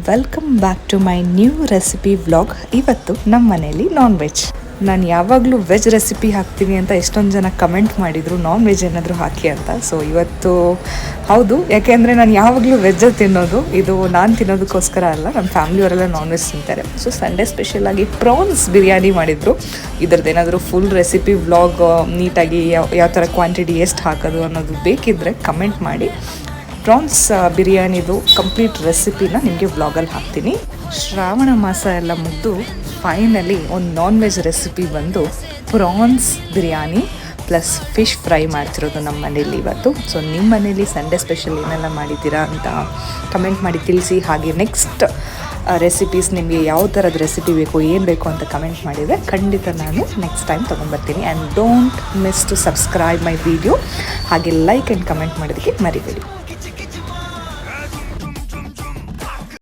Welcome back to my new recipe vlog. ಇವತ್ತು ನಮ್ಮ ಮನೇಲಿ ನಾನ್ ವೆಜ್. ನಾನು ಯಾವಾಗಲೂ ವೆಜ್ ರೆಸಿಪಿ ಹಾಕ್ತೀನಿ ಅಂತ ಎಷ್ಟೊಂದು ಜನ ಕಮೆಂಟ್ ಮಾಡಿದರು, ನಾನ್ ವೆಜ್ ಏನಾದರೂ ಹಾಕಿ ಅಂತ. ಸೊ ಇವತ್ತು ಹೌದು, ಯಾಕೆಂದರೆ ನಾನು ಯಾವಾಗಲೂ ವೆಜ್ಜಲ್ಲಿ ತಿನ್ನೋದು. ಇದು ನಾನು ತಿನ್ನೋದಕ್ಕೋಸ್ಕರ ಅಲ್ಲ, ನಮ್ಮ ಫ್ಯಾಮಿಲಿಯವರೆಲ್ಲ ನಾನ್ ವೆಜ್ ತಿಂತಾರೆ. ಸೊ ಸಂಡೇ ಸ್ಪೆಷಲಾಗಿ ಪ್ರಾನ್ಸ್ ಬಿರಿಯಾನಿ ಮಾಡಿದರು. ಇದ್ರದ್ದೇನಾದರೂ ಫುಲ್ ರೆಸಿಪಿ ವ್ಲಾಗ್ ನೀಟಾಗಿ ಯಾವ ಥರ ಕ್ವಾಂಟಿಟಿ ಎಷ್ಟು ಹಾಕೋದು ಅನ್ನೋದು ಬೇಕಿದ್ದರೆ ಕಮೆಂಟ್ ಮಾಡಿ. ಪ್ರಾನ್ಸ್ ಬಿರಿಯಾನಿದು ಕಂಪ್ಲೀಟ್ ರೆಸಿಪಿನ ನಿಮಗೆ ವ್ಲಾಗಲ್ಲಿ ಹಾಕ್ತೀನಿ. ಶ್ರಾವಣ ಮಾಸ ಎಲ್ಲ ಮುಗಿದು ಫೈನಲಿ ಒಂದು ನಾನ್ ವೆಜ್ ರೆಸಿಪಿ ಬಂದು prawns biryani plus fish fry ಮಾಡ್ತಿರೋದು ನಮ್ಮ ಮನೇಲಿ ಇವತ್ತು. ಸೊ ನಿಮ್ಮ ಮನೇಲಿ ಸಂಡೇ ಸ್ಪೆಷಲ್ ಏನೆಲ್ಲ ಮಾಡಿದ್ದೀರಾ ಅಂತ ಕಮೆಂಟ್ ಮಾಡಿ ತಿಳಿಸಿ. ಹಾಗೆ ನೆಕ್ಸ್ಟ್ ರೆಸಿಪೀಸ್ ನಿಮಗೆ ಯಾವ ಥರದ ರೆಸಿಪಿ ಬೇಕು, ಏನು ಬೇಕು ಅಂತ ಕಮೆಂಟ್ ಮಾಡಿದರೆ ಖಂಡಿತ ನಾನು ನೆಕ್ಸ್ಟ್ ಟೈಮ್ ತೊಗೊಂಡ್ಬರ್ತೀನಿ. And don't miss to subscribe my video. ಹಾಗೆ ಲೈಕ್ ಆ್ಯಂಡ್ ಕಮೆಂಟ್ ಮಾಡೋದಕ್ಕೆ ಮರಿಬೇಡಿ.